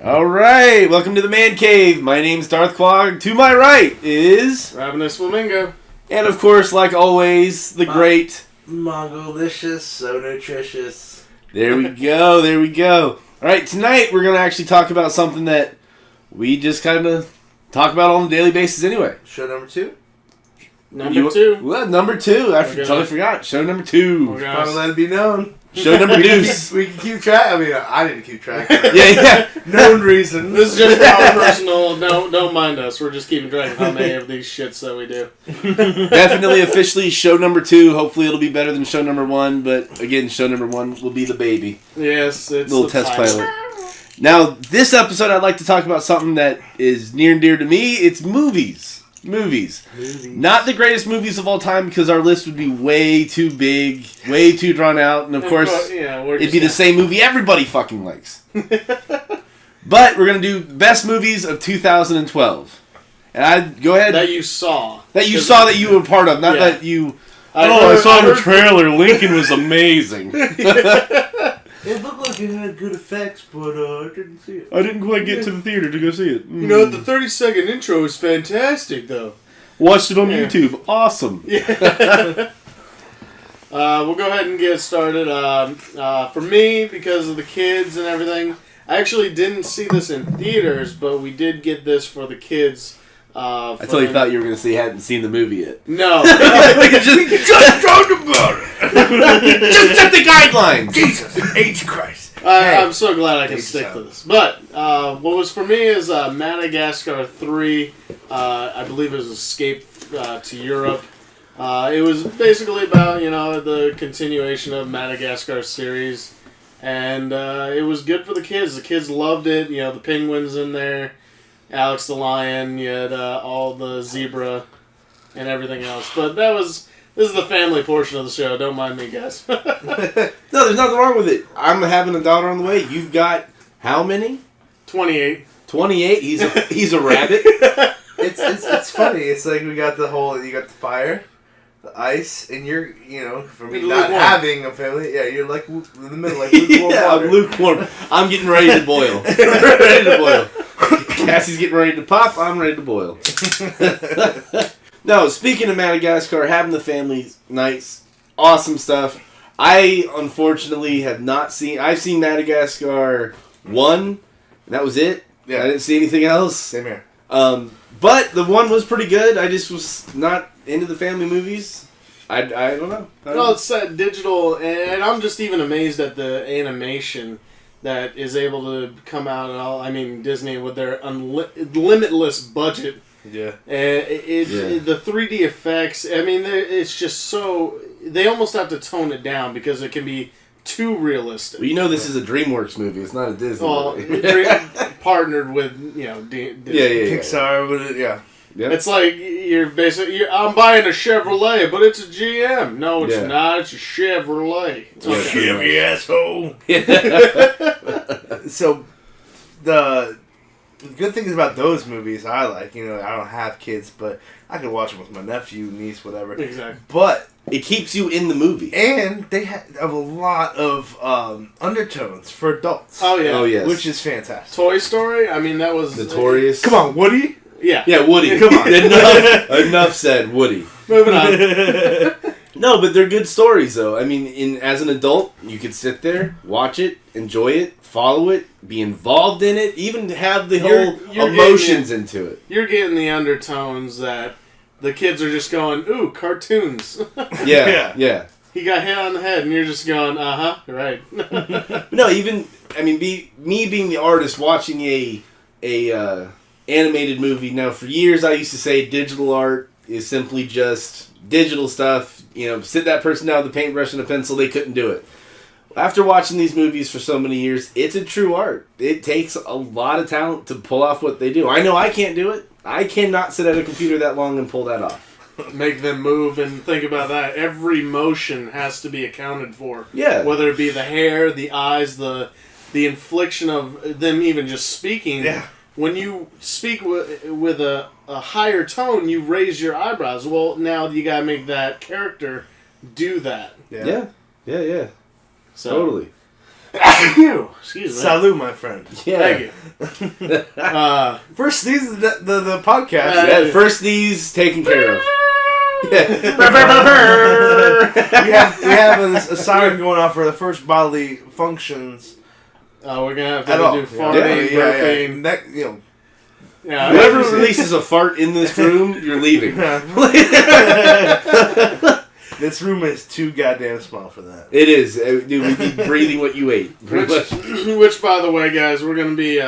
All right, welcome to the Man Cave. My name's DarthQuag. To my right is RavenusFlamingo. And of course, like always, the great Mongolicious, so nutritious. There we go. There we go. All right, tonight we're gonna actually talk about something that we just kind of talk about on a daily basis anyway. Show number 2. Number 2. Well, number 2. I totally forgot. Show number 2. Probably let it be known. Show number deuce. We can keep track. I mean, I didn't keep track. Yeah. Known reason. This is just our personal. Don't mind us. We're just keeping track of how many of these shits that we do. Definitely officially show number 2. Hopefully it'll be better than show number 1. But again, show number 1 will be the baby. Yes, it's little test pilot. Now, this episode I'd like to talk about something that is near and dear to me. It's movies. Movies. Not the greatest movies of all time because our list would be way too big, way too drawn out, and of course, it'd be the same movie everybody fucking likes. But we're going to do best movies of 2012. And I'd go ahead. That you saw. That you saw that you were part of, not that you... I saw the trailer. Lincoln was amazing. It looked like it had good effects, but I didn't see it. I didn't quite get to the theater to go see it. You know, the 30-second intro is fantastic, though. Watched it on YouTube. Awesome. Yeah. We'll go ahead and get started. For me, because of the kids and everything, I actually didn't see this in theaters, but we did get this for the kids. I totally thought you were going to say you hadn't seen the movie yet. No. We just talked about it. Just set the guidelines. Jesus H. Christ. I'm so glad I can stick to this. But what was for me is Madagascar 3. I believe it was Escape to Europe. It was basically about, the continuation of Madagascar series. And it was good for the kids. The kids loved it. The penguins in there. Alex the lion, you had all the zebra and everything else. But this is the family portion of the show. Don't mind me, guys. No, there's nothing wrong with it. I'm having a daughter on the way. You've got how many? 28. 28? He's a rabbit? It's funny. It's like you got the fire, the ice, and you're, for me not having a family, you're like in the middle, like lukewarm water. I'm lukewarm. I'm getting ready to boil. Ready to boil. Cassie's getting ready to pop. I'm ready to boil. No, speaking of Madagascar, having the family nights, awesome stuff. I, unfortunately, have not seen... I've seen Madagascar 1, and that was it. Yeah. I didn't see anything else. Same here. But the 1 was pretty good. I just was not into the family movies. I don't know. Well, it's digital, and I'm just even amazed at the animation that is able to come out and all. I mean, Disney with their limitless budget. Yeah. The 3D effects. I mean, it's just so they almost have to tone it down because it can be too realistic. Well, this is a DreamWorks movie. It's not a Disney movie. Partnered with Disney. Pixar with it. Yeah. Yep. It's like I'm buying a Chevrolet, but it's a GM. No, it's not. It's a Chevrolet. It's a Chevy, asshole. So, the good things about those movies I like, I don't have kids, but I can watch them with my nephew, niece, whatever. Exactly. But it keeps you in the movie. And they have a lot of undertones for adults. Oh, yeah. Oh, yes. Which is fantastic. Toy Story, I mean, that was... Notorious. Come on, Woody? Yeah, Woody. Come on. Enough said, Woody. Moving on. No, but they're good stories, though. I mean, as an adult, you could sit there, watch it, enjoy it, follow it, be involved in it, even have the whole emotions into it. You're getting the undertones that the kids are just going, ooh, cartoons. Yeah. He got hit on the head, and you're just going, right. No, even, me being the artist, watching a animated movie. Now, for years I used to say digital art is simply just digital stuff. Sit that person down with a paintbrush and a pencil, they couldn't do it. After watching these movies for so many years, it's a true art. It takes a lot of talent to pull off what they do. I know I can't do it. I cannot sit at a computer that long and pull that off. Make them move and think about that. Every motion has to be accounted for. Yeah. Whether it be the hair, the eyes, the infliction of them even just speaking. Yeah. When you speak with a higher tone, you raise your eyebrows. Well, now you gotta make that character do that. Yeah. So, totally. Excuse me. Salute, my friend. Yeah. Thank you. First sneeze of the podcast. Yeah, first these taken care of. Yeah. we have a siren going off for the first bodily functions. We're gonna have to do farting, burping. Yeah. Whoever releases a fart in this room, you're leaving. This room is too goddamn small for that. It is. Dude, we'd be breathing what you ate. Which, by the way, guys, we're going to be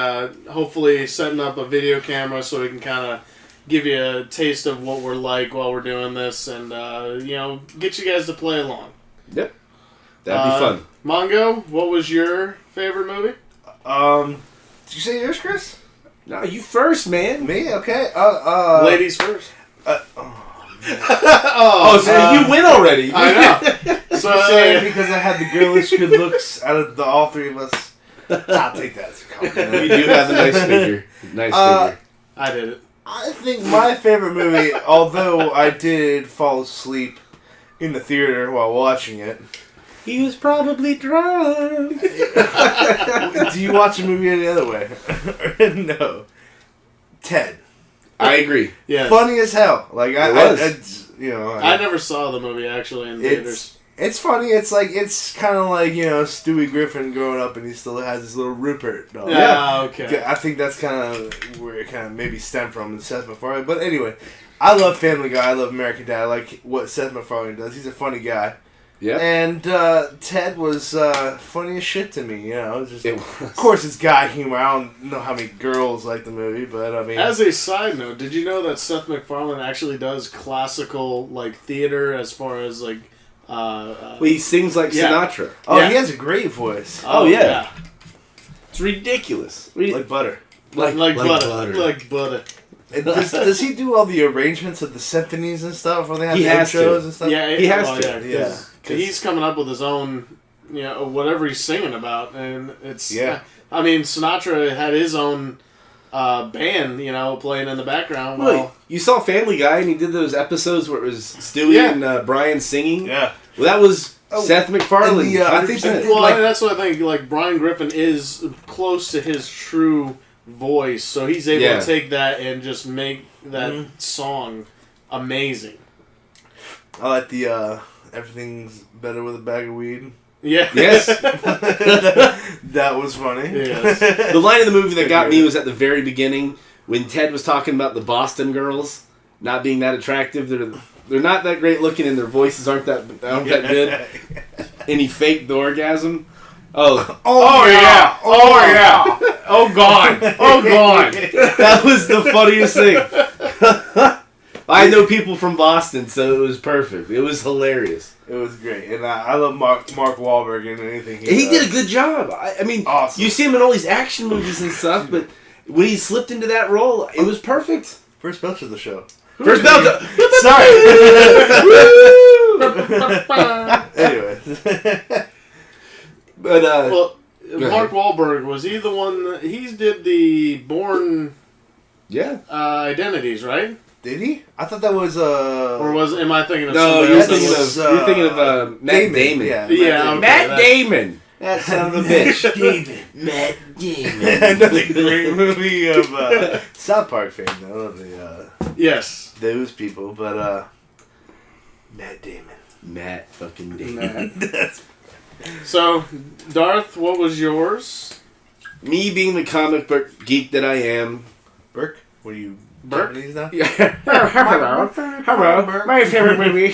hopefully setting up a video camera so we can kind of give you a taste of what we're like while we're doing this and, get you guys to play along. Yep. That'd be fun. Mongo, what was your favorite movie? Did you say yours, Chris? No, you first, man. Me? Okay. Ladies first. So you win already. I know. So because I had the girlish good looks out of all three of us, I'll take that as a compliment. We do have a nice figure. Nice figure. I did it. I think my favorite movie, although I did fall asleep in the theater while watching it. He was probably drunk. Do you watch a movie any other way? No. Ted. I agree. Yeah. Funny as hell. Like I never saw the movie actually in theaters. It's funny. It's kind of like Stewie Griffin growing up and he still has his little Rupert dog. Yeah. Okay. I think that's kind of where it kind of maybe stemmed from in Seth MacFarlane. But anyway, I love Family Guy. I love American Dad. I like what Seth MacFarlane does. He's a funny guy. Yeah. And Ted was funny as shit to me. Of course it's guy humor. I don't know how many girls like the movie, but I mean. As a side note, did you know that Seth MacFarlane actually does classical theater as far as well, he sings like Sinatra. Oh, yeah. he has a great voice. Oh yeah. It's ridiculous. Like butter. Like butter. Like butter. Does he do all the arrangements of the symphonies and stuff when they have He the has intros to. and stuff? Yeah, he has to. Yeah. He's coming up with his own, whatever he's singing about, and it's. Yeah. I mean, Sinatra had his own band, playing in the background. Well, you saw Family Guy, and he did those episodes where it was Stewie and Brian singing. Yeah. Well, that was Seth MacFarlane. I think that's what I think. Brian Griffin is close to his true voice, so he's able to take that and just make that song amazing. I like the everything's better with a bag of weed. Yeah. Yes. That was funny. Yes. The line of the movie that got me was at the very beginning when Ted was talking about the Boston girls not being that attractive. They're not that great looking, and their voices aren't that good. And he faked the orgasm. Oh yeah! Oh god! That was the funniest thing. I know people from Boston, so it was perfect. It was hilarious. It was great, and I love Mark Wahlberg in anything he He did a good job. I mean, awesome. You see him in all these action movies and stuff, but when he slipped into that role, it was perfect. First belch of the show. First belch. Sorry. Anyway. But Mark Wahlberg, was he the one? He did the Bourne Identities, right? Did he? I thought that was Or am I thinking of no? somebody You're else? thinking of Matt Damon. Yeah. Okay, Matt Damon. That son of a bitch. Matt Damon. Another great movie of South Park fame, though. Yes. Those people, but Matt Damon. Matt fucking Damon. So, Darth, what was yours? Me being the comic book geek that I am. Burke? Were you Burke? Japanese now? Yeah. Hello. My favorite movie.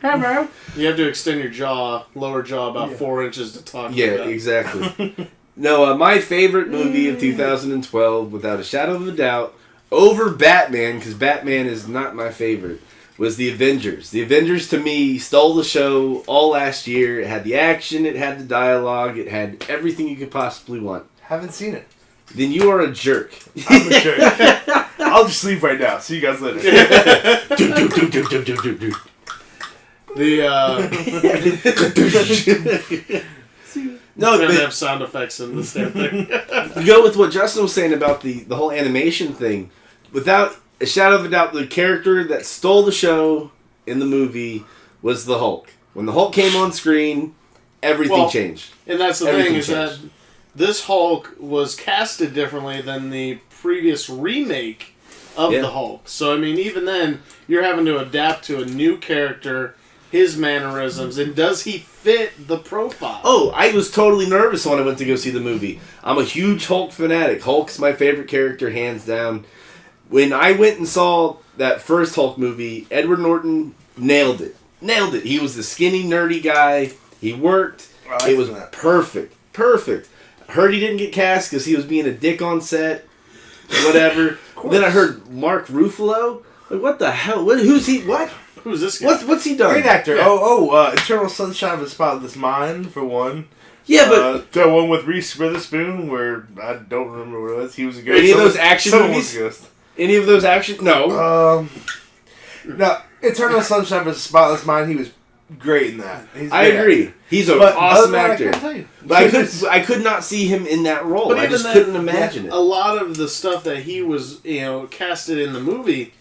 Hello. You have to extend your lower jaw about 4 inches to talk. Yeah, like that. exactly. No, my favorite movie of 2012, without a shadow of a doubt, over Batman, because Batman is not my favorite, was The Avengers. The Avengers, to me, stole the show all last year. It had the action, it had the dialogue, it had everything you could possibly want. Haven't seen it. Then you are a jerk. I'm a jerk. I'll just leave right now. See you guys later. No, We're but gonna have sound effects in this damn thing. you go with what Justin was saying about the whole animation thing. Without a shadow of a doubt, the character that stole the show in the movie was the Hulk. When the Hulk came on screen, everything changed. And that's the Everything thing, is changed. that this Hulk was casted differently than the previous remake of the Hulk. So, I mean, even then, you're having to adapt to a new character, his mannerisms, and does he fit the profile? Oh, I was totally nervous when I went to go see the movie. I'm a huge Hulk fanatic. Hulk's my favorite character, hands down. When I went and saw that first Hulk movie, Edward Norton nailed it. Nailed it. He was the skinny, nerdy guy. He worked. It was perfect. Perfect. Heard he didn't get cast because he was being a dick on set. Whatever. Then I heard Mark Ruffalo. Like, what the hell? Who's he? What? Who's this guy? What's he done? Great actor. Yeah. Eternal Sunshine of the Spotless Mind, for one. Yeah, but... the one with Reese Witherspoon, where I don't remember what it was. He was a ghost. Any of those action movies? Any of those action? No. No, Eternal Sunshine of the Spotless Mind, he was great in that. I agree. He's an awesome actor. I can't tell you. But I could not see him in that role. I just couldn't imagine it. A lot of the stuff that he was, casted in the movie,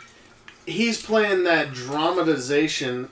he's playing that dramatization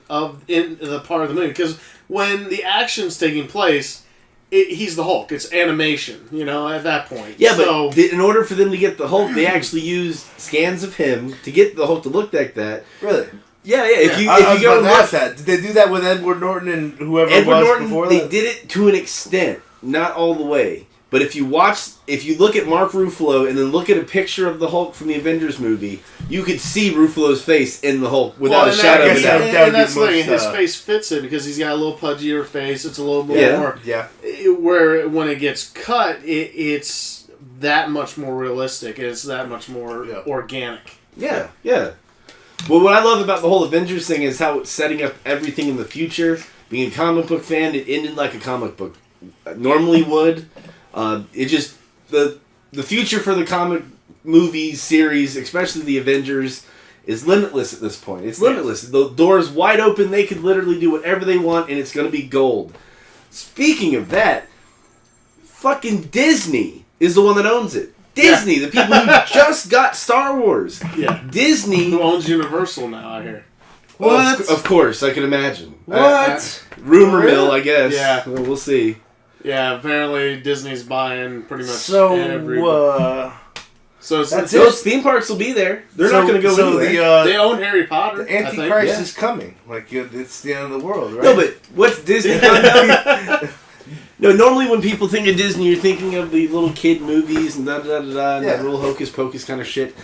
in the part of the movie. Because when the action's taking place, he's the Hulk. It's animation, at that point. Yeah, but in order for them to get the Hulk, they actually used scans of him to get the Hulk to look like that. Really? Yeah. If you go and ask that, did they do that with Edward Norton and whoever Edward it was Norton, before they that? did it to an extent, not all the way. But if you look at Mark Ruffalo and then look at a picture of the Hulk from the Avengers movie, you could see Ruffalo's face in the Hulk without a shadow of a doubt. And that's the thing, his face fits it because he's got a little pudgier face. It's a little bit more. Yeah. Where when it gets cut, it's that much more realistic. It's that much more organic. Yeah. Well, what I love about the whole Avengers thing is how it's setting up everything in the future. Being a comic book fan, it ended like a comic book normally would. It just the future for the comic movies series, especially the Avengers, is limitless at this point. It's limitless. The door's wide open. They could literally do whatever they want, and it's going to be gold. Speaking of that, fucking Disney is the one that owns it. Disney, the people who just got Star Wars. Yeah. Disney, who owns Universal now, I hear. What? Of course, I can imagine. What? Rumor mill, I guess. Yeah. Well, we'll see. Yeah, apparently Disney's buying pretty much every... So those theme parks will be there. They're not going to go anywhere. They own Harry Potter. The Antichrist is coming. Like, it's the end of the world, right? No, but what's Disney done? No, normally when people think of Disney, you're thinking of the little kid movies and da-da-da-da, and that real hocus-pocus kind of shit.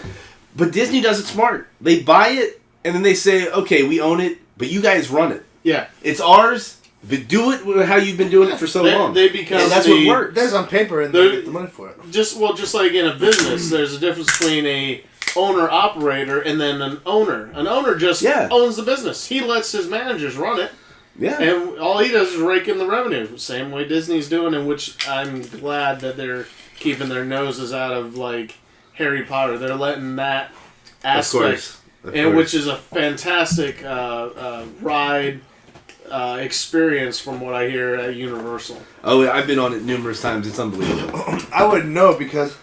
But Disney does it smart. They buy it, and then they say, okay, we own it, but you guys run it. Yeah. It's ours, but do it how you've been doing it for so long. They become and that's what works. There's on paper, and they get the money for it. Just like in a business, there's a difference between a owner-operator and then an owner. An owner just owns the business. He lets his managers run it. Yeah. And all he does is rake in the revenue. Same way Disney's doing, in which I'm glad that they're keeping their noses out of, like, Harry Potter. They're letting that aspect, of course. Which is a fantastic ride experience from what I hear at Universal. Oh, I've been on it numerous times. It's unbelievable. I wouldn't know because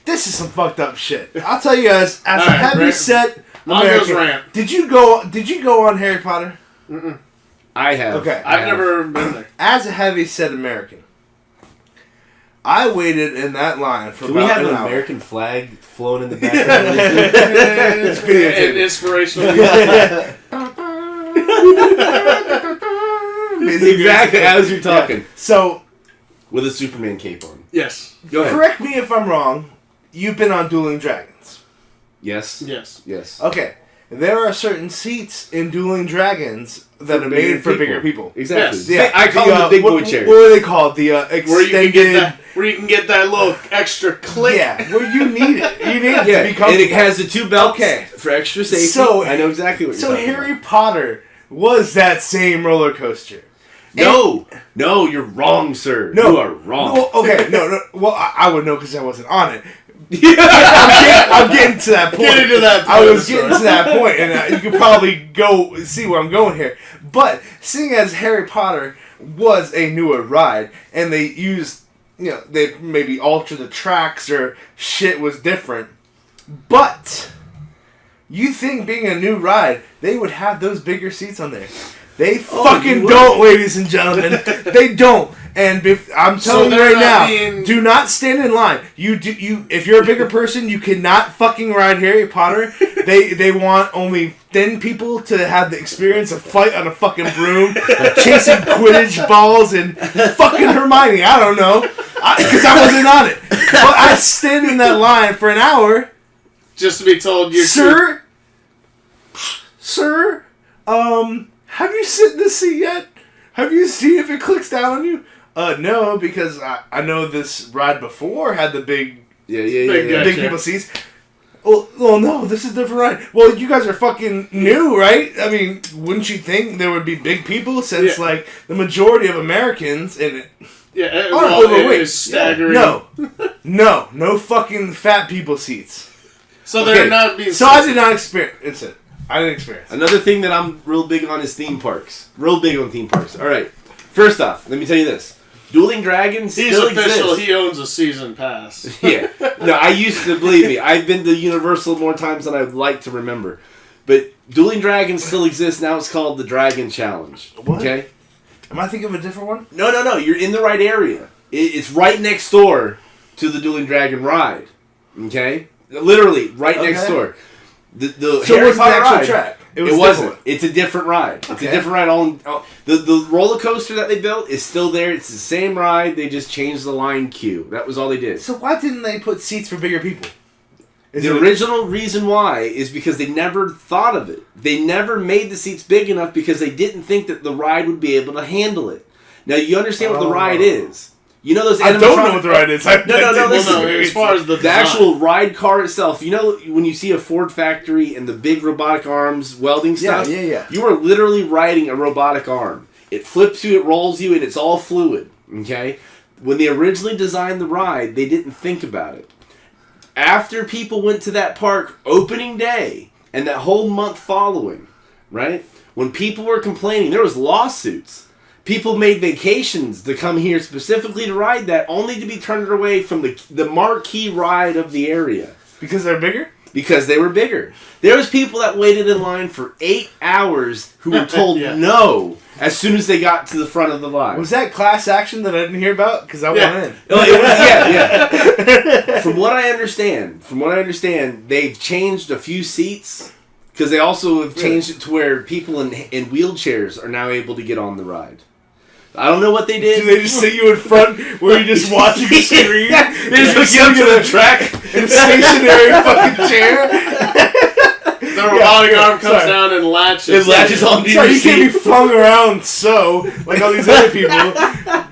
this is some fucked up shit. I'll tell you as a heavy set American. Rant. Did you go on Harry Potter? Mm-mm. I have. Okay. I've never been there. As a heavy set American, I waited in that line for Can about we have an an hour. American flag flown in the background? It's An inspirational. Exactly as you're talking. Yeah. So, with a Superman cape on. Yes. Go ahead. correct me if I'm wrong. You've been on Dueling Dragons. Yes. Yes. Okay. There are certain seats in Dueling Dragons that are made for bigger people. Exactly. Yes. Yeah. I call them the big boy chairs. What are they called? The extended... Where you can get that little extra click. Yeah. Well, you need it. You need it to be comfortable. And it has the two belts Okay. for extra safety. So, I know exactly what you're talking Harry about. Potter was that same roller coaster. No, you're wrong, sir. No. You are wrong. No, okay, no. Well, I would know because I wasn't on it. I'm getting to that point. Get into that point. I was getting to that point, and you could probably go see where I'm going here. But seeing as Harry Potter was a newer ride, and they used, they maybe altered the tracks or shit was different. But you think being a new ride, they would have those bigger seats on there? They fucking don't, ladies and gentlemen. They don't. And I'm telling you right now, do not stand in line. If you're a bigger person, you cannot fucking ride Harry Potter. They want only thin people to have the experience of fight on a fucking broom, chasing Quidditch balls, and fucking Hermione. I don't know, because I wasn't on it. But I stand in that line for an hour just to be told you're Sir, have you sit in this seat yet? Have you seen if it clicks down on you? No, because I know this ride before had the big people seats. Well, no, this is a different ride. Well, you guys are fucking new, right? I mean, wouldn't you think there would be big people since, like, the majority of Americans are overweight? Is staggering. No fucking fat people seats. So they're not being... So I did not experience it. I didn't experience it. Another thing that I'm real big on is theme parks. Real big on theme parks. All right. First off, let me tell you this. Dueling Dragons still exists. He's official. He owns a season pass. Yeah. No, I used to, believe me, I've been to Universal more times than I'd like to remember. But Dueling Dragons still exists. Now it's called the Dragon Challenge. What? Okay? Am I thinking of a different one? No. You're in the right area. It's right next door to the Dueling Dragon ride. Okay? Literally, right next door. The so Harry what's the Potter actual ride, track? It wasn't. It's a different ride. It's Okay. a different ride. The roller coaster that they built is still there. It's the same ride. They just changed the line queue. That was all they did. So why didn't they put seats for bigger people? The original reason why is because they never thought of it. They never made the seats big enough because they didn't think that the ride would be able to handle it. Now, you understand what the ride is. You know those I don't know what the ride is. No. As far as the actual ride car itself, you know when you see a Ford factory and the big robotic arms welding stuff? Yeah. You are literally riding a robotic arm. It flips you, it rolls you, and it's all fluid. Okay? When they originally designed the ride, they didn't think about it. After people went to that park opening day and that whole month following, right? When people were complaining, there was lawsuits. People made vacations to come here specifically to ride that, only to be turned away from the marquee ride of the area. Because they're bigger? Because they were bigger. There was people that waited in line for 8 hours who were told no as soon as they got to the front of the line. Was that class action that I didn't hear about? Because I went in. Yeah. From what I understand, they've changed a few seats because they also have changed it to where people in wheelchairs are now able to get on the ride. I don't know what they did. Do they just sit you in front where you're just watching the screen? They just get up to the track in a stationary fucking chair? The robotic arm comes down and latches. It latches onto So your you seat. can't be flung around like all these other people.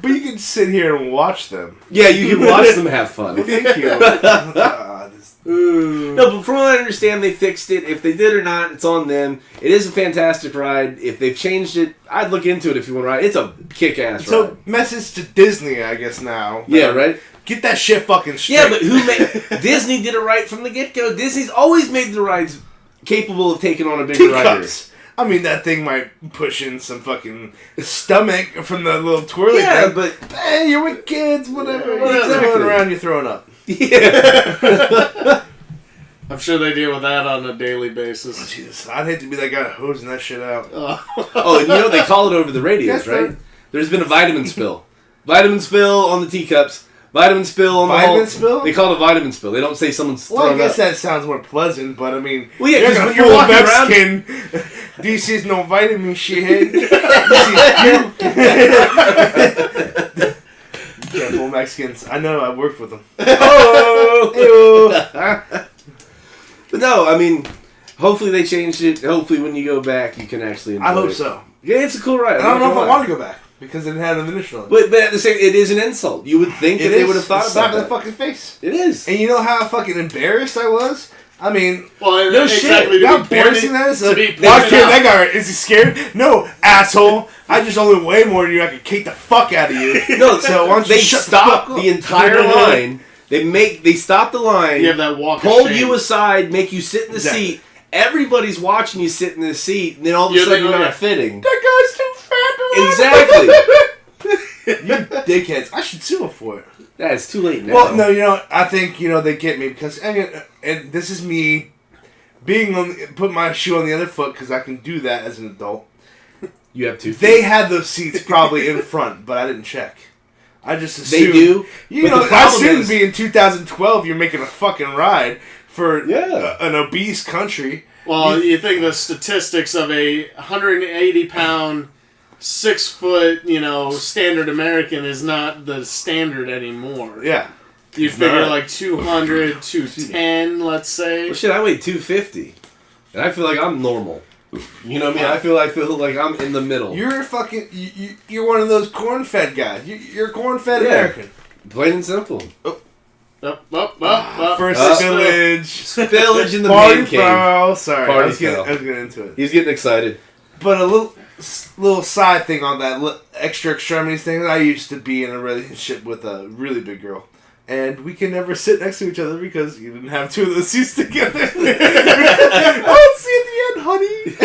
But you can sit here and watch them. Yeah, you can watch them have fun. Thank you. No, but from what I understand, they fixed it. If they did or not, it's on them. It is a fantastic ride. If they've changed it, I'd look into it if you want to ride. It's a kick-ass ride. So, message to Disney, I guess, now. Yeah, right? Get that shit fucking straight. Yeah, but who made... Disney did it right from the get-go. Disney's always made the rides capable of taking on a bigger rider. I mean, that thing might push in some fucking stomach from the little twirly thing. But... Hey, you're with kids, whatever. Exactly. Going around, you're throwing up. Yeah. I'm sure they deal with that on a daily basis. Oh, Jesus, I'd hate to be that guy hosing that shit out. Oh, and you know they call it over the radios, right? There's been a vitamin spill. Vitamin spill on the teacups. Vitamin spill on the Vitamin spill? They call it a vitamin spill. They don't say someo's thrown Well, I guess up. that sounds more pleasant, but I mean... Well, yeah, because when you're you're walking around... This is no vitamin shit. Careful, Mexicans. I know, I worked with them. But no, I mean, hopefully they changed it. Hopefully when you go back, you can actually enjoy it. I hope so. Yeah, it's a cool ride. I don't know if I want to go back, because it had an initial. But at the same, it is an insult. You would think that they would have thought about that. that. In the fucking face. It is. And you know how fucking embarrassed I was? I mean, well, no exactly, shit. You know how embarrassing that is? That guy, is he scared? No, asshole. I just only weigh more than you. I could kick the fuck out of you. No, so why don't you they shut stop the fuck up? the entire line. They stop the line. You have that walk pull of shame. you aside, make you sit in the seat. Everybody's watching you sit in this seat, and then all of a sudden you're not fitting. That guy's too fat to Exactly. You dickheads. I should sue him for it. Yeah, it's too late now. Well, no, you know, I think, they get me because, and this is me putting my shoe on the other foot because I can do that as an adult. You have 2 feet. They had those seats probably in front, but I didn't check. I just assumed. They do. You but know, the I problem assumed is, being 2012, you're making a fucking ride for Yeah. an obese country. Well, you think the statistics of a 180-pound, 6-foot, standard American is not the standard anymore. Yeah. You figure not. like 200, 210, let's say. well, shit, I weigh 250, and I feel like I'm normal. You know what I mean? I feel like I'm in the middle. You're fucking. You're one of those corn-fed guys. You're a corn-fed American. Plain and simple. Up. First Up. spillage. Spillage in the Party man cave. foul. Sorry, Party I was foul. getting into it. He's getting excited. But a little side thing on that extra extremities thing. I used to be in a relationship with a really big girl. And we can never sit next to each other because you didn't have 2 of those seats together. I'll see you at the end, honey.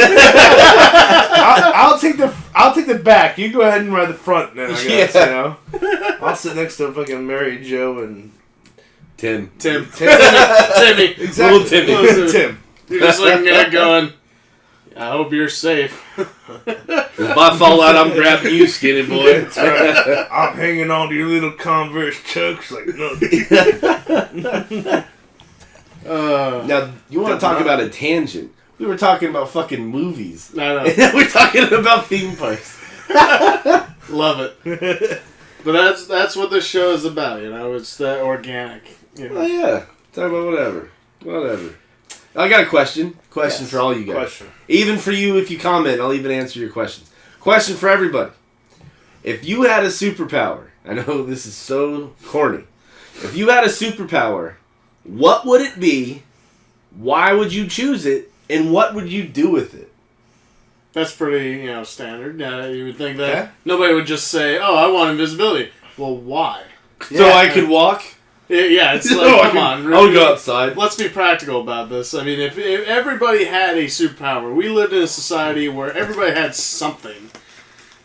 I'll take the back. You go ahead and ride the front then, I guess, I'll sit next to fucking Mary Jo and Tim. Timmy. Exactly. Little Timmy. Tim. You're just looking at it going, I hope you're safe. If I fall out, I'm grabbing you, skinny boy. That's right. I'm hanging on to your little Converse chucks like nothing. Now, you want to talk about a tangent? We were talking about fucking movies. No. And now we're talking about theme parks. Love it. But that's what this show is about, It's that organic. Oh, yeah. Talk about whatever. I got a question. Question for all you guys. Question. Even for you, if you comment, I'll even answer your questions. Question for everybody. If you had a superpower, I know this is so corny. If you had a superpower, what would it be? Why would you choose it? And what would you do with it? That's pretty, standard. You would think that nobody would just say, "Oh, I want invisibility." Well, why? So I could walk? Yeah, it's like, come on. I'll go outside. Let's be practical about this. I mean, if everybody had a superpower, we lived in a society where everybody had something.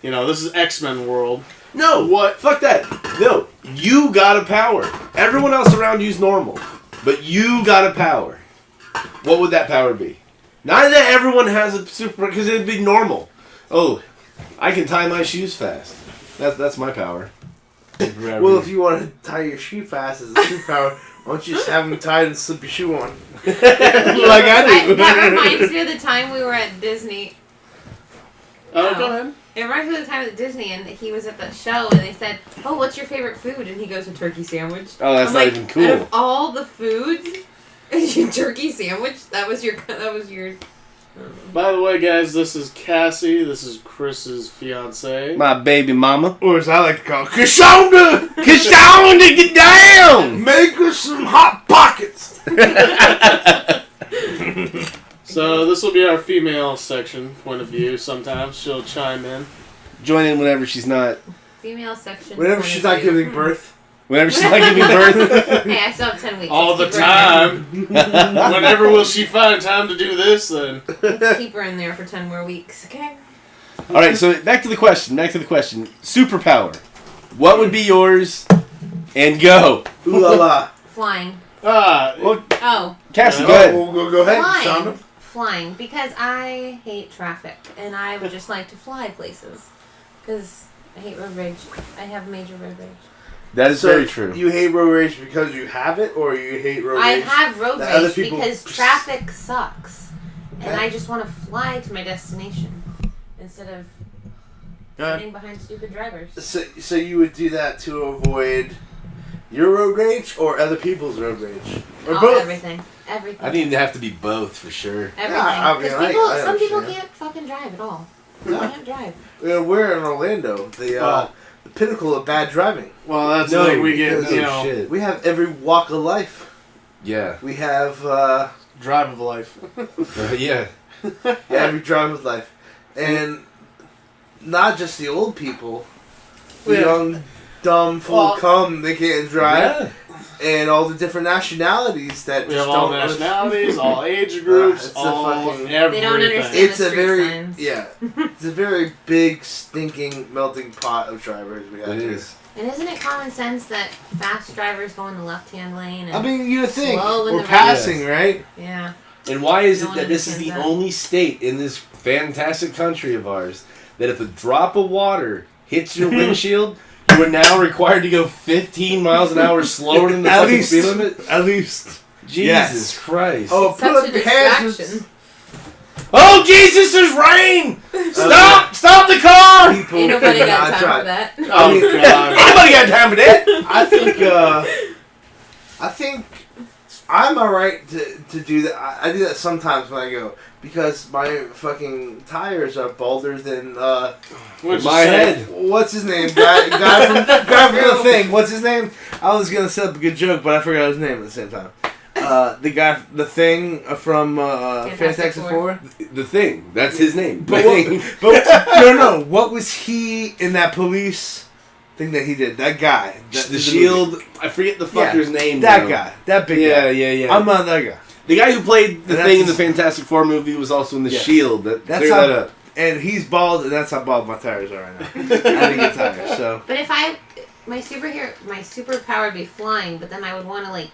This is X-Men world. No. What? Fuck that. No. You got a power. Everyone else around you's normal. But you got a power. What would that power be? Not that everyone has a super, because it'd be normal. Oh, I can tie my shoes fast. That's my power. Well, if you want to tie your shoe fast as a superpower, why don't you just have them tied and slip your shoe on? Like I do. That reminds me of the time we were at Disney. Oh, go ahead. It reminds me of the time at Disney, and he was at the show, and they said, "Oh, what's your favorite food?" And he goes, "A turkey sandwich." Oh, that's not even cool. Out of all the foods, your turkey sandwich. That was your. By the way, guys, this is Cassie. This is Chris's fiance. My baby mama. Or as I like to call it, Kashonda! Kashonda, get down! Make us some hot pockets! So this will be our female section point of view. Sometimes she'll chime in. Join in whenever she's not. Female section. Whenever she's not giving birth. Whenever she's not giving birth. Hey, I still have 10 weeks. All the Let's keep her in time. Whenever will she find time to do this then? there. Let's keep her in there for 10 more weeks, okay? Alright, so back to the question. Superpower. What would be yours? And go. Ooh la la. Flying. Well, Oh. Cassie, Yeah. go ahead. Well, go ahead, Flying. Kashonda. Flying. Because I hate traffic. And I would just like to fly places. Because I hate road rage. I have major road rage. That is very true. You hate road rage because you have it, or you hate road I rage? have road that other rage people- because traffic sucks. And Okay. I just want to fly to my destination. Instead of sitting behind stupid drivers. So you would do that to avoid your road rage or other people's road rage? Or Oh, both? everything. Everything. I think it'd have to be both for sure. Everything. Yeah, I mean, Because I some people understand. can't fucking drive at all. No. They can't drive. We're in Orlando, the pinnacle of bad driving. Well, that's No, the thing we get, because- shit. We have every walk of life. Yeah. We have drive of life. Yeah. every drive of life. And not just the old people. The Yeah. young, dumb, full Well, of cum, they can't drive. Yeah. And all the different nationalities that We just have all don't nationalities, all age groups, it's a all fucking- everything. They don't understand. It's the a street very signs. it's a very big stinking melting pot of drivers we have It here. is. And isn't it common sense that fast drivers go in the left-hand lane? And I mean, you would think Slow in we're the passing, right? yeah. And why is No it one that this is the understands that. only state in this fantastic country of ours that if a drop of water hits your windshield, you are now required to go 15 miles an hour slower than the fucking speed limit? At least. Jesus Christ. Oh, Such put a hazards. distraction. Oh, Jesus, there's rain! Stop the car! People Ain't nobody cannot got time drive. for that. Oh god. Nobody got time for that! I think I'm alright to do that. I do that sometimes when I go because my fucking tires are balder than What'd you my say? head. what's his name? Guy from the thing. What's his name? I was gonna set up a good joke, but I forgot his name at the same time. The thing from Fantastic Four. The Thing. That's his name. But, The Thing. no. What was he in that police thing that he did? That guy. The Shield. I forget the fucker's name. That though. guy. That big guy. Yeah. I'm not that guy. The guy who played the And Thing in that's the Fantastic Four movie was also in the Yes. Shield. That's Clear how- that up. And he's bald, and that's how bald my tires are right now. I didn't get tires, so. But if my superpower would be flying, but then I would want to like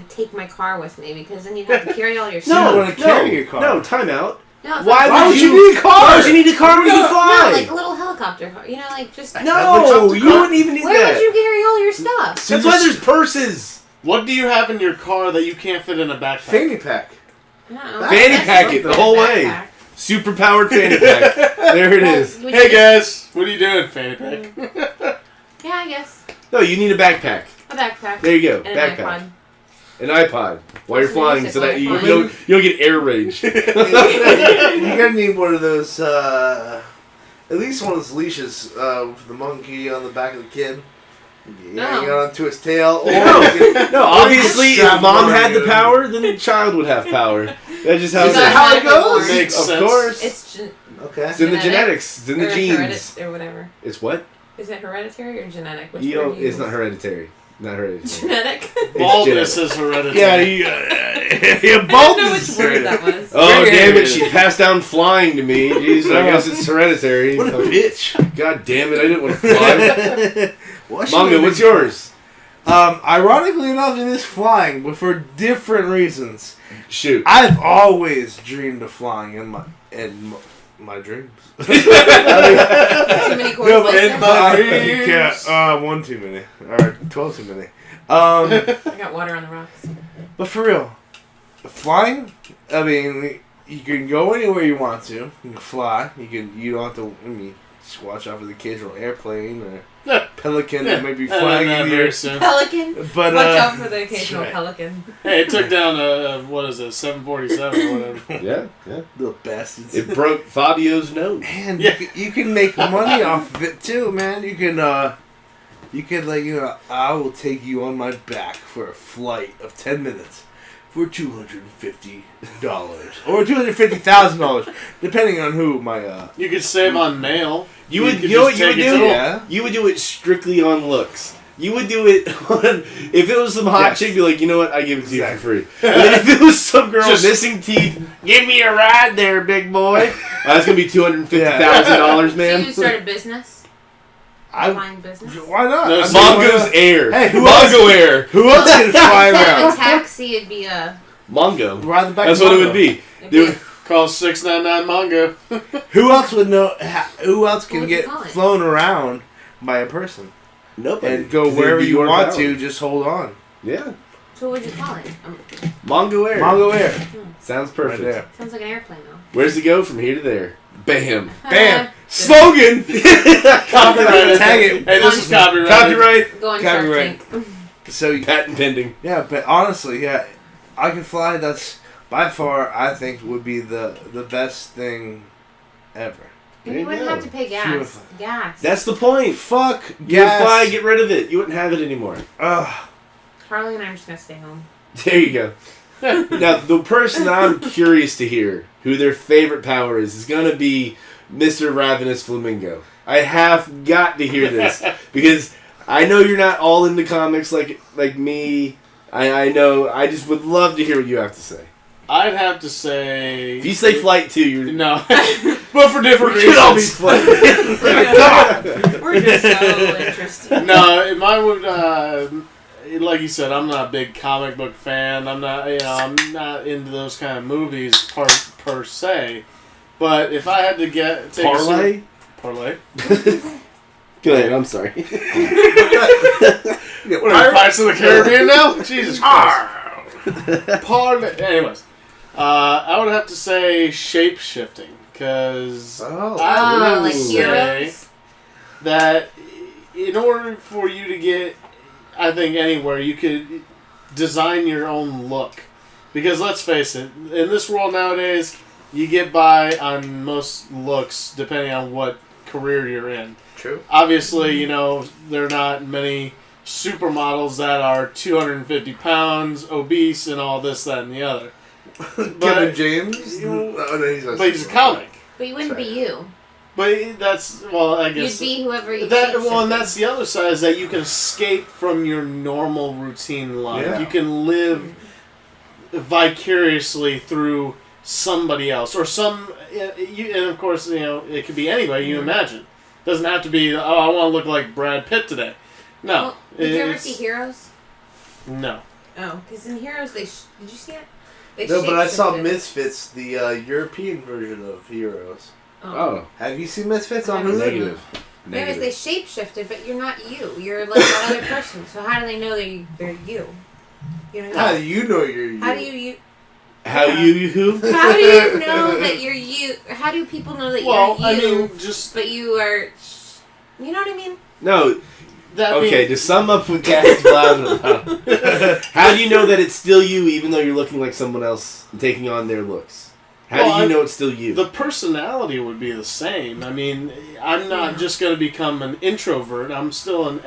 take my car with me because then you'd have to carry all your No, stuff. you wanna carry your car. No, time out. No, if Why I- would you need a car? Why would you need a car when you can No, fly? like a little helicopter car. You know, like just. No, you wouldn't even need Where that. would you carry all your stuff? That's why there's purses. What do you have in your car that you can't fit in a backpack? Fanny pack. I don't know. Fanny That's pack it the a whole way. backpack. Superpowered fanny pack. There it is. Would Hey you- guys, what are you doing, fanny pack? Yeah, I guess No, you need a backpack. a backpack. There you go. And Backpack. an iPod. An iPod. While you're Some flying, music so while that you're you flying. don't get air rage. You're gonna need one of those, at least one of those leashes with the monkey on the back of the kid. No. Hanging onto his tail. Or No, obviously, if strap mom him had the around. power, then the child would have power. That's just how Is it that is. how it goes? Makes Of sense. course. It's Okay. It's in the genetics. It's in the genes. or whatever. It's what? Is it hereditary or genetic? Which You know, word do you it's not use? hereditary. Not hereditary. Genetic. Baldness is hereditary. Yeah, I don't know which word that was. Oh, Very damn it. hereditary. She passed down flying to me. Jeez, I guess it's hereditary. What a bitch. God damn it. I didn't want to fly. What Manga, what's yours? Ironically enough, it is flying, but for different reasons. Shoot. I've always dreamed of flying in my dreams. Too many chords No, like in that. my- yeah, one too many. Or 12 too many. I got water on the rocks. But for real, flying, I mean, you can go anywhere you want to. You can fly. You don't have to, just watch out for the occasional airplane or pelican that may be flying in the very air. soon. Pelican. But, Watch out for the occasional right. pelican. Hey, it took down a, what is it, 747 or whatever. Yeah. Little bastards. It broke Fabio's nose. Man, Yeah. you can make money off of it too, man. You can I will take you on my back for a flight of 10 minutes for $250 or $250,000, depending on who my You could save on mail. You would, could you know what just you would take it do? to 'em. Yeah. You would do it strictly on looks. You would do it on, if it was some hot Yes. chick, be like, you know what, I give it to you Exactly. for free. And then if it was some girl Just- missing teeth, give me a ride there, big boy. That's gonna be $250,000, So man. you start a business? Flying business? Why not? No, I mean, Mongo's Air. Hey, who Mongo Air. Who else can fly Instead of a around? taxi, it'd be a... Mongo. Ride the back That's of what it Mongo. would be. it'd They be would- Call 699 Mongo. Who else would know? Who else can What would you get call it? flown around by a person Nobody. and go 'Cause it'd wherever be you your want power. to? Just hold on. Yeah. So what would you call it? Mongo Air. Mongo Air, Sounds right perfect. there. Sounds like an airplane, though. Where's it go from here to there? Bam. Bam. Slogan. Copyrighted. Tag it. Hey, this is copyrighted. Copyright. Go on Shark Copyright. Tank. So Patent pending. yeah, but honestly, yeah, I can fly. That's by far, I think, would be the best thing ever. There You you wouldn't go. have to pay gas. Beautiful. Gas. That's the point. Fuck You would gas. fly, get rid of it. You wouldn't have it anymore. Ugh. Harley and I are just going to stay home. There you go. Now, the person that I'm curious to hear who their favorite power is going to be Mr. RavenusFlamingo. I have got to hear this because I know you're not all into comics like me. I know. I just would love to hear what you have to say. I'd have to say... If you say flight 2, you're... No. But for different We could all be reasons. flight. We're just so interested. No, mine would... like you said, I'm not a big comic book fan. I'm not into those kind of movies per se. But if I had to take Parlay? Parlay? Go ahead, I'm sorry. What are we, Pirates of the Caribbean now? Jesus Christ. Parlay. Anyways, I would have to say shape-shifting, because I would have like to say heroes? that in order for you to get, I think, anywhere, you could design your own look. Because let's face it, in this world nowadays, you get by on most looks depending on what career you're in. True. Obviously, there are not many supermodels that are 250 pounds, obese, and all this, that, and the other. Kevin James? But he's a comic. But you wouldn't be you. But that's, I guess... You'd be whoever you and that's the other side, is that you can escape from your normal routine life. Yeah. You can live vicariously through somebody else. Or and of course, it could be anybody you imagine. It doesn't have to be, I want to look like Brad Pitt today. No. Well, did you ever see Heroes? No. Oh, because in Heroes, did you see it? They No, but I saw shape-shifted. Misfits, the European version of Heroes. Oh. Have you seen Misfits on Never Hulu? seen Negative. Yeah, because Negative. they shape-shifted, but you're not you. You're like that other person. So how do they know they're you? You know what I How mean? do you know you're you? How do you? How you who? How do you know that you're you? How do people know that Well, you're you? I mean, just... But you are. You know what I mean? No. That Okay, to sum up what Cassie's blabbing about. How do you know that it's still you even though you're looking like someone else and taking on their looks? How do you know it's still you? The personality would be the same. I mean, I'm not just going to become an introvert. I'm still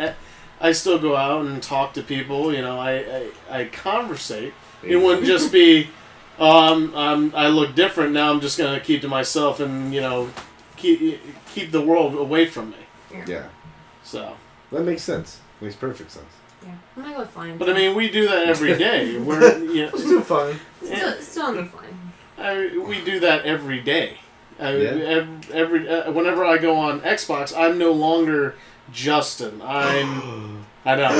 I still go out and talk to people. I conversate. It wouldn't just be, I look different now. I'm just going to keep to myself and keep the world away from me. Yeah. So. That makes sense. Makes perfect sense. Yeah. I'm gonna go flying. But I mean, we do that every day. We're Still fun. Still on the flying. we do that every day. Yeah. Whenever I go on Xbox, I'm no longer Justin. I know.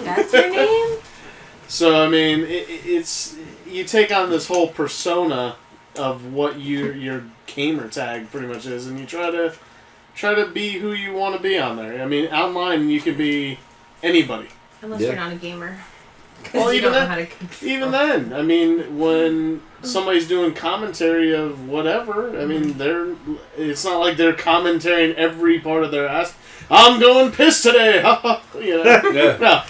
That's your name? So I mean, it's you take on this whole persona of what your gamer tag pretty much is, and you try to be who you want to be on there. I mean, online you can be anybody. Unless you're not a gamer. Well, you even don't know then, how to control. even then, I mean, when somebody's doing commentary of whatever, I mean, it's not like they're commentating every part of their ass. I'm going piss today. Yeah. No,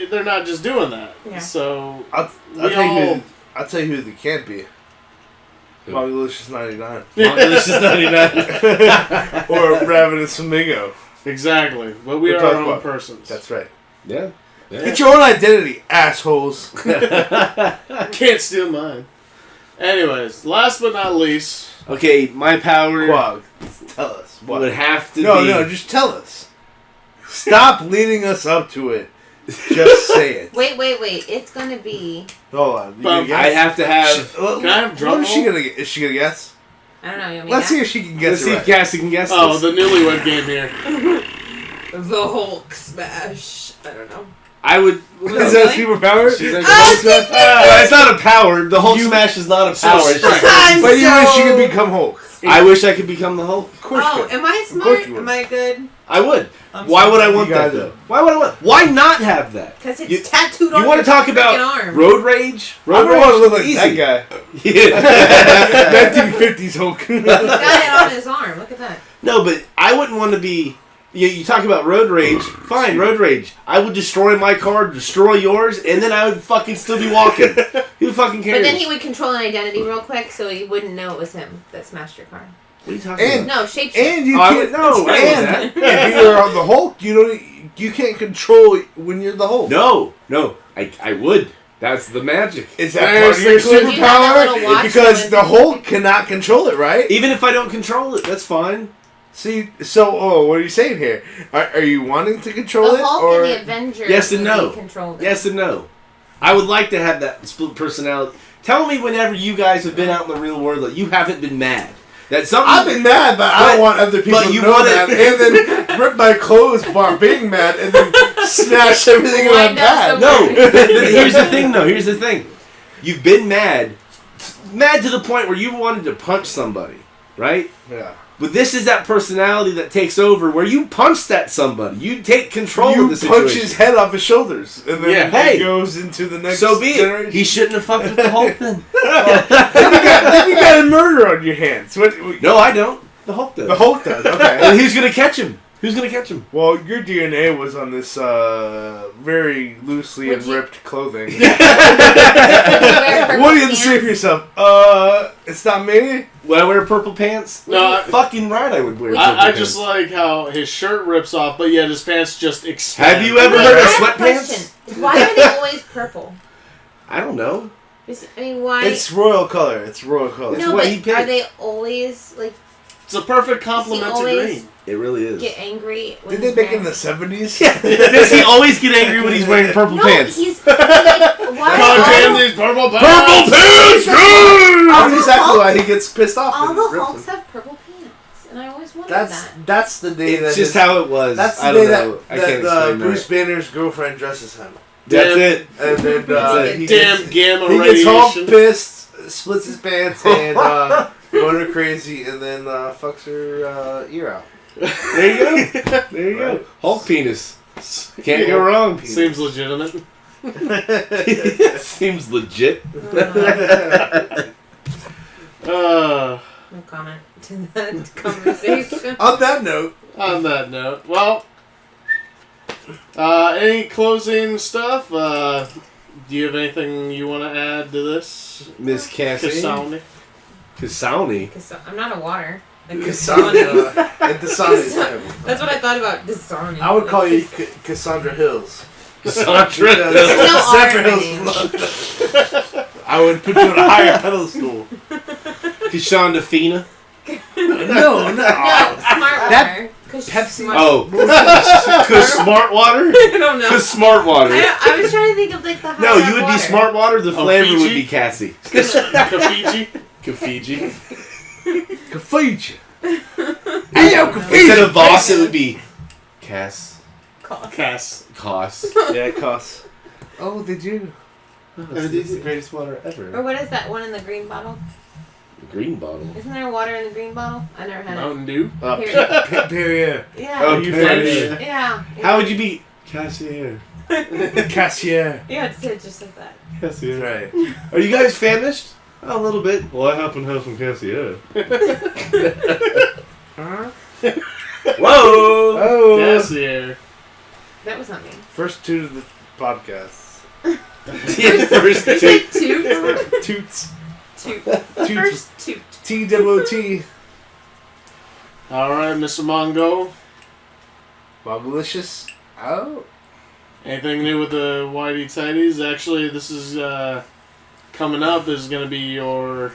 they're not just doing that. Yeah. So I'll tell you who they can't be. Who? Mongalicious 99. Mongalicious 99. Or RavenusFlamingo. Exactly, but we We're are our talking own about- persons. That's right. Yeah. Get your own identity, assholes. Can't steal mine. Anyways, last but not least, Okay, my power Quag, tell us. What? would have to No, be... just tell us. Stop leading us up to it. Just say it. Wait. It's gonna be. Hold on. You gonna I guess? have to have... Can I have drum What is she roll? gonna get? Is she gonna guess? I don't know. You want me Let's to see if she can Let's guess see it if right. Cassie can guess Oh, this. the newlywed game here. The Hulk smash. I don't know. I would... Is that a superpower? She's like, Oh, it's not a power. The Hulk smash is not a So power. It's straight. just- But you wish you could become Hulk. I wish I could become the Hulk. Of course you could. am I Of course smart? you would. Am I good? I would. I'm Why sorry. would I want You that gotta- though? Why would I want? Why not have that? Because it's You- tattooed on You want your to talk freaking about arm. road rage? I Road don't want to look like Easy. that guy. Yeah. 1950s Hulk. He's got it on his arm. Look at that. No, but I wouldn't want to be. You talk about road rage. Fine, road rage. I would destroy my car, destroy yours, and then I would fucking still be walking. Who fucking cares? But then he would control an identity real quick, so he wouldn't know it was him that smashed your car. What are you talking And- about? No, shapeshift. And you I can't. would know. I And know if you're on the Hulk, you can't control it when you're the Hulk. No, I would. That's the magic. Is that There's part of your the clue. You have that little superpower? watch Because going- the Hulk cannot control it, right? Even if I don't control it, that's fine. See, what are you saying here? Are you wanting to control The it, Hulk or and the Avengers. Yes and no. Controlled it. Yes and no. I would like to have that split personality. Tell me whenever you guys have been out in the real world that you haven't been mad. That something. I've been mad, but I don't want other people but to you know wanna- that, and then rip my clothes while being mad, and then smash everything in my Wind up pad. somewhere. No, here's the thing, though. Here's the thing. You've been mad mad to the point where you wanted to punch somebody, right? Yeah. But this is that personality that takes over where you punch that somebody. You take control of the situation. You punch his head off his shoulders, and then hey, it goes into the next so be generation. it. He shouldn't have fucked with the Hulk then. then you got a murder on your hands. No, I don't. The Hulk does. The Hulk does, okay. And who's going to catch him? Who's going to catch him? Well, your DNA was on this very loosely Would you- ripped clothing. Would you wear purple What do you have to say pants? for yourself? It's not me. Would I wear purple pants? No, Fucking right I would wear purple I pants. just like how his shirt rips off, but yet his pants just expand. Have you ever Wait, heard I of have a sweatpants? question. Why are they always purple? I don't know. I mean, why? It's royal color. It's royal color. It's no, what but he picked. are they always like? It's a perfect compliment to always- green. It really is. Get angry. When Did they he's make it in wearing- the 70s? Does he always get angry when he's wearing purple No, pants? he's like, why God are damn all, these purple pants! Purple pants! That's exactly why he gets pissed off. all and the rips Hulks them. have purple pants, and I always wondered That's that. the day It's that just his- how it was. That's the I day don't know. I that, can't that explain Bruce that. Banner's girlfriend dresses him, That's Damn. it. and then That's he Damn gets, gamma he gets all radiation. pissed, splits his pants, and going her crazy, and then fucks her ear out. There you go. There you go. Hulk penis. Can't go wrong. Seems legitimate. Seems legit. Uh, No comment to that conversation. On that note, on that note, well, any closing stuff? Do you have anything you want to add to this? Miss Cassie. Kassauni? Kassauni. I'm not a water. Like Cassandra and Dasani's him. That's what I thought about Dasani. I would call you Cassandra Hills. Cassandra. Because There's no R Cassandra in Hills. I would put you on a higher pedestal. Kashonda Fina. No. No, smart That- water. Pepsi- Smart. Oh. Cause smart water? I don't know. Cause smart water. I was trying to think of like the No, high you would water. be smart water. The Oh, flavor would Fiji? be Cassie. Kafiji? Kafiji. Kafiji. Ayo, Kafiji. Instead of Voss, it would be Cass. Cass. Coss. Yeah, it costs. Oh, they do. It's the greatest water ever. Or what is that one in the green bottle? Green bottle. Isn't there water in the green bottle? I never had Mountain Dew? it. Perrier. Yeah. Oh, you Perrier. Yeah. How would you be Cassier? Cassier. Yeah, it's just like that. That's right. Are you guys famished? A little bit. Well, I happen to have some Cassier. Huh? Whoa! Oh. Cassier. That was not me. First two of the podcasts. First You two. said toot? Toots. Toot. Toots. First toot. T-W-O-T. Alright, Mr. Mongo. Bogalicious. Oh. Anything new with the Whitey Tighties? Actually, this is coming up. Is going to be your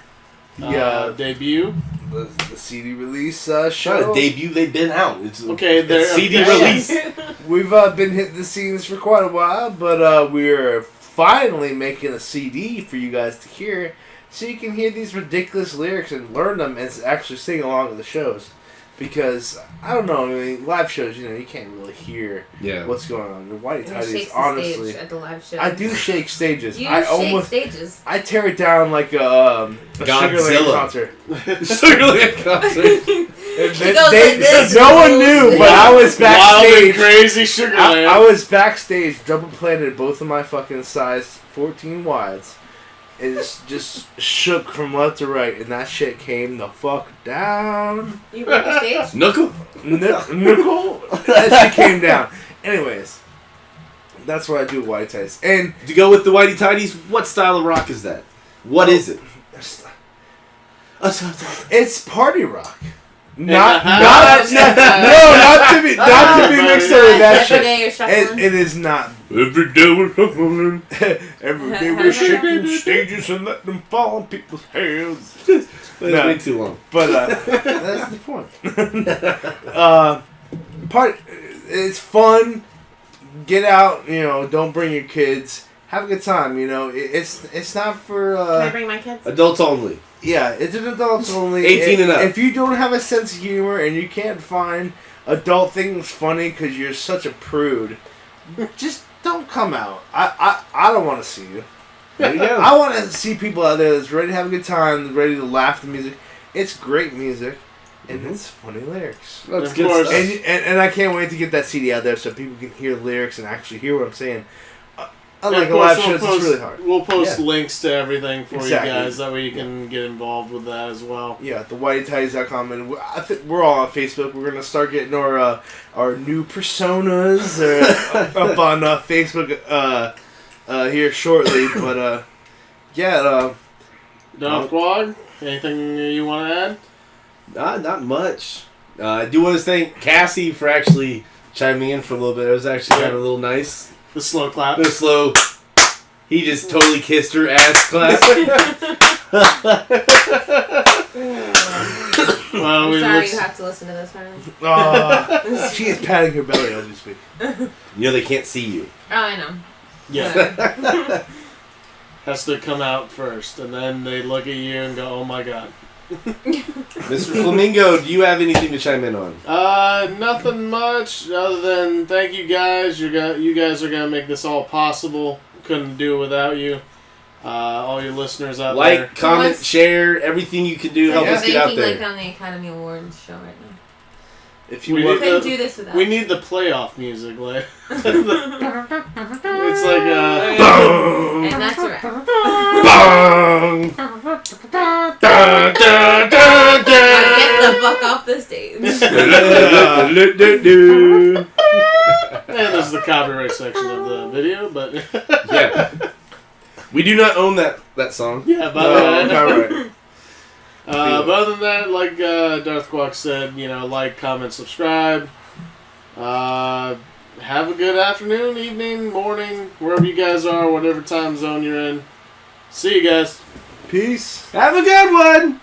debut. The CD release Trying show. to debut, they've been out. It's Okay, it's they're CD official. release. We've been hitting the scenes for quite a while, but we're finally making a CD for you guys to hear, so you can hear these ridiculous lyrics and learn them and actually sing along to the shows. Because, I don't know, I mean, live shows, you can't really hear Yeah. what's going on. The Whitey He Tighties, shakes the honestly. stage at the live show. I do shake stages. You I shake almost, stages. I tear it down like a Sugarland Godzilla. concert. Sugarland concert. And She goes like this. no one knew, but I was Wild and backstage. crazy Sugarland. I was backstage, double planted both of my fucking size 14 wides. It just shook from left to right, and that shit came the fuck down. You broke the stage? Knuckle. Nickel, that shit came down. Anyways, that's what I do with White Tights. And To go with the Whitey Tighties, what style of rock is that? What is it? it's party rock. In Not the house. not to be mixed up with that Every shit. day you're shuffling. It is not. Every day we're shuffling. Every day we're shaking stages and let them fall on people's heads. That's No. way too long. But that's the point. It's fun. Get out. Don't bring your kids. Have a good time. It's not for. Can I bring my kids? Adults only. Yeah, it's an adults only. 18 and up. If you don't have a sense of humor and you can't find adult things funny because you're such a prude, just don't come out. I don't want to see you. There you go. I want to see people out there that's ready to have a good time, ready to laugh at the music. It's great music, and it's funny lyrics. That's Of good course. stuff. And I can't wait to get that CD out there so people can hear the lyrics and actually hear what I'm saying. And Unlike of a live course, show, it's really hard. We'll post Yeah. links to everything for Exactly. you guys. That way you can get involved with that as well. Yeah, the whiteytighties.com, and I think we're all on Facebook. We're gonna start getting our new personas up on Facebook here shortly. But DarthQuag, anything you want to add? Not much. I do want to thank Cassie for actually chiming in for a little bit. It was actually kind of a little nice. The slow clap. The slow. He just totally kissed her ass clap. Well, I'm we sorry looks- you have to listen to this, Riley. she is patting her belly as we speak. You know they can't see you. Oh, I know. yeah, has to come out first, and then they look at you and go, "Oh my god." Mr. Flamingo, do you have anything to chime in on? Nothing much other than thank you guys. You guys are gonna make this all possible. Couldn't do it without you. All your listeners out there. Like, comment, share, everything you can do to help Like us get out thinking there. like on the Academy Awards show right now. If you We want, need Couldn't do this without. We need the playoff music, like it's like And that's a wrap. Bong! Dun, dun, dun, dun, Now get the fuck off the stage. dun. and this is the copyright section of the video, but Yeah. We do not own that song. yeah, but alright. but other than that, like DarthQuag said, like, comment, subscribe. Have a good afternoon, evening, morning, wherever you guys are, whatever time zone you're in. See you guys. Peace. Have a good one!